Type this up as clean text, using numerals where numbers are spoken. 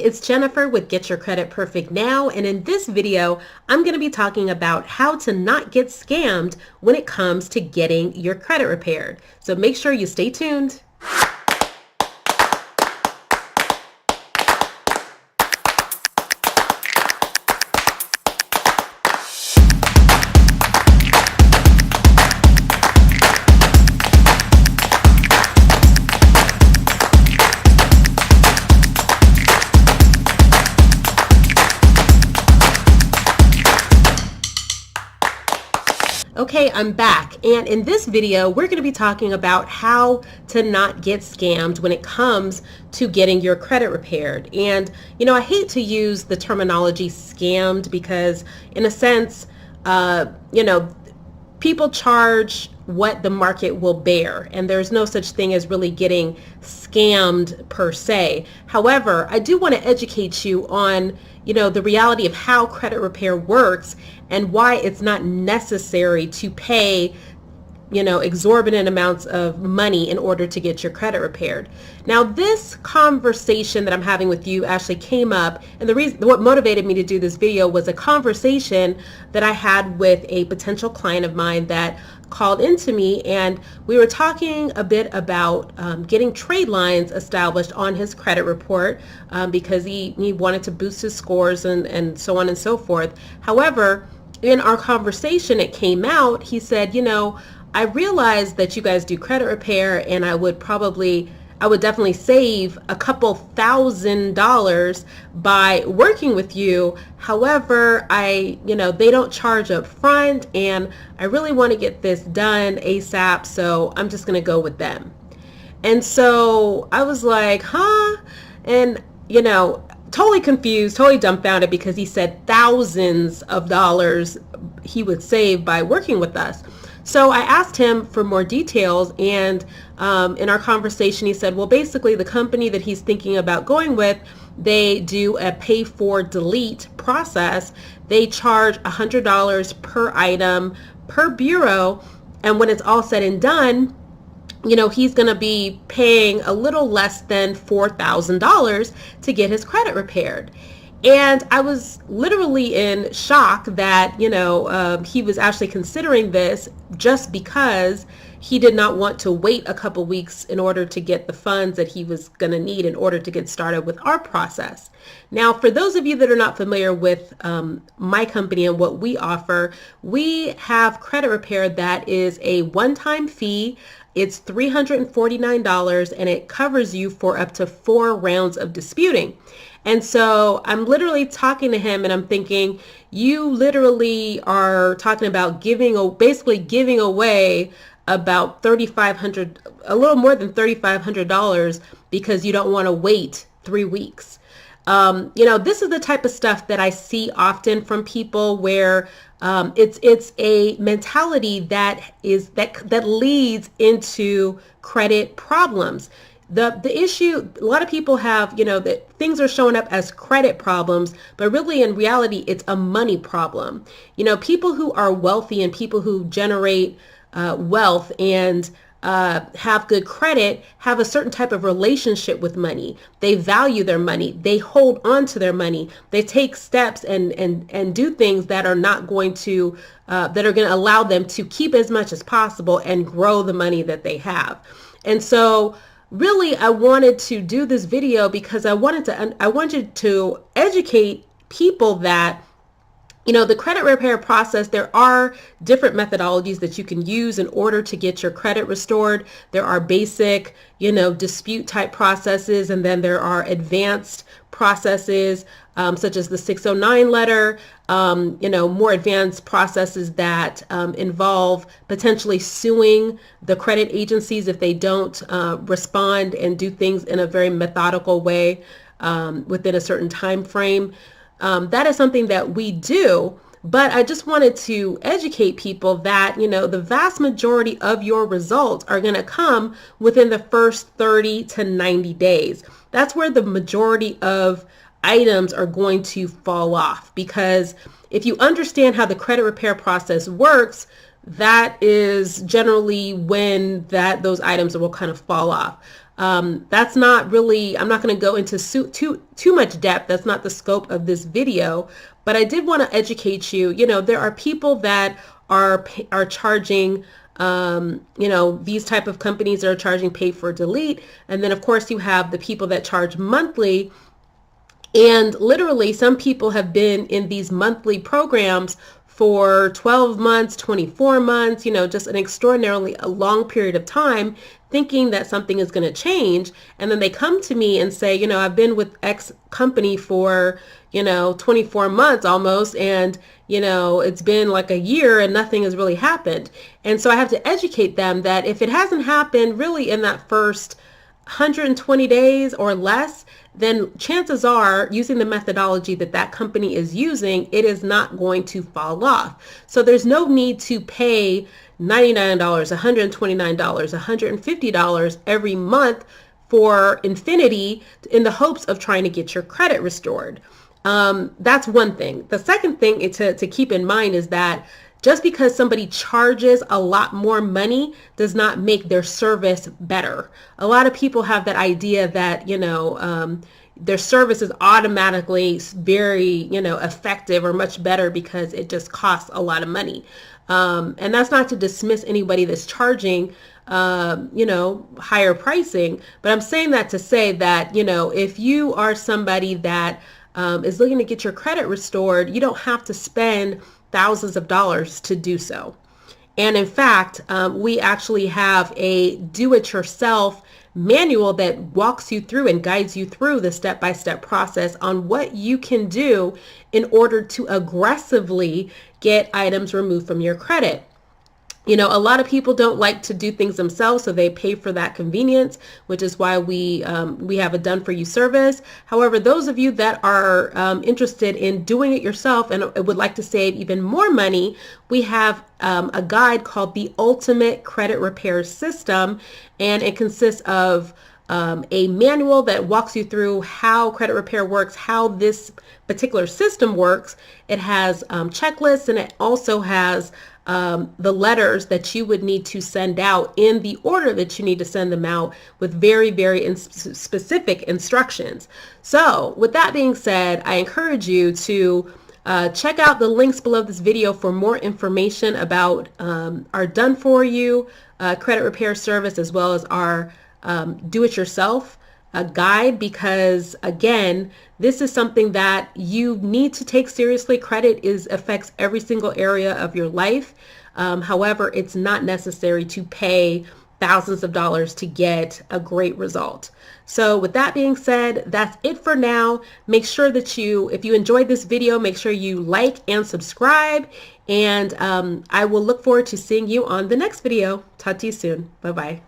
it's Jennifer with Get Your Credit Perfect Now, and in this video, I'm going to be talking about how to not get scammed when it comes to getting your credit repaired. So make sure you stay tuned. Okay, I'm back, and in this video we're going to be talking about how to not get scammed when it comes to getting your credit repaired. And I hate to use the terminology scammed because in a sense, people charge what the market will bear, and there's no such thing as really getting scammed per se. However, I do want to educate you on the reality of how credit repair works and why it's not necessary to pay exorbitant amounts of money in order to get your credit repaired. Now, this conversation that I'm having with you actually came up, and what motivated me to do this video was a conversation that I had with a potential client of mine that called into me, and we were talking a bit about getting trade lines established on his credit report because he wanted to boost his scores and so on and so forth. However, in our conversation, it came out, he said, I realized that you guys do credit repair, and I would definitely save a couple $1,000s by working with you. However, they don't charge up front, and I really want to get this done ASAP, so I'm just going to go with them. And so I was like, huh? And, totally confused, totally dumbfounded, because he said thousands of dollars he would save by working with us. So I asked him for more details, and in our conversation he said, well, basically the company that he's thinking about going with, they do a pay for delete process. They charge $100 per item per bureau, and when it's all said and done, he's going to be paying a little less than $4,000 to get his credit repaired. And I was literally in shock that, he was actually considering this just because he did not want to wait a couple weeks in order to get the funds that he was going to need in order to get started with our process. Now, for those of you that are not familiar with my company and what we offer, we have credit repair that is a one-time fee. It's $349, and it covers you for up to 4 rounds of disputing. And so I'm literally talking to him, and I'm thinking, you literally are talking about basically giving away about $3,500, a little more than $3,500, because you don't want to wait 3 weeks. This is the type of stuff that I see often from people where it's a mentality that leads into credit problems. The issue, a lot of people have, that things are showing up as credit problems, but really in reality, it's a money problem. People who are wealthy and people who generate wealth and have good credit have a certain type of relationship with money. They value their money. They hold on to their money. They take steps and do things that are not going to, that are going to allow them to keep as much as possible and grow the money that they have. And so really, I wanted to do this video because I wanted to educate people that the credit repair process, there are different methodologies that you can use in order to get your credit restored. There are basic, dispute type processes, and then there are advanced processes such as the 609 letter, more advanced processes that involve potentially suing the credit agencies if they don't respond and do things in a very methodical way within a certain time frame. That is something that we do, but I just wanted to educate people that, the vast majority of your results are going to come within the first 30 to 90 days. That's where the majority of items are going to fall off, because if you understand how the credit repair process works, that is generally when those items will kind of fall off. That's not really, I'm not going to go into too much depth. That's not the scope of this video, but I did want to educate you. There are people that are charging, these type of companies that are charging pay for delete. And then of course you have the people that charge monthly. And literally some people have been in these monthly programs for 12 months, 24 months, just an extraordinarily a long period of time, thinking that something is going to change. And then they come to me and say, I've been with X company for, 24 months almost. And, it's been like a year and nothing has really happened. And so I have to educate them that if it hasn't happened really in that first 120 days or less, then chances are, using the methodology that that company is using, it is not going to fall off. So there's no need to pay $99, $129, $150 every month for infinity in the hopes of trying to get your credit restored. That's one thing. The second thing to keep in mind is that just because somebody charges a lot more money does not make their service better. A lot of people have that idea that, their service is automatically very, effective or much better because it just costs a lot of money. And that's not to dismiss anybody that's charging, higher pricing. But I'm saying that to say that, if you are somebody that is looking to get your credit restored, you don't have to spend thousands of dollars to do so. And in fact, we actually have a do-it-yourself manual that walks you through and guides you through the step-by-step process on what you can do in order to aggressively get items removed from your credit. A lot of people don't like to do things themselves, so they pay for that convenience, which is why we have a done-for-you service. However, those of you that are interested in doing it yourself and would like to save even more money, we have a guide called the Ultimate Credit Repair System, and it consists of a manual that walks you through how credit repair works, how this particular system works. It has checklists, and it also has the letters that you would need to send out in the order that you need to send them out with very, very specific instructions. So with that being said, I encourage you to check out the links below this video for more information about our done for you credit repair service, as well as our do-it-yourself guide, because again, this is something that you need to take seriously. Credit affects every single area of your life. However, it's not necessary to pay thousands of dollars to get a great result. So with that being said, that's it for now. Make sure that if you enjoyed this video, make sure you like and subscribe. And I will look forward to seeing you on the next video. Talk to you soon. Bye-bye.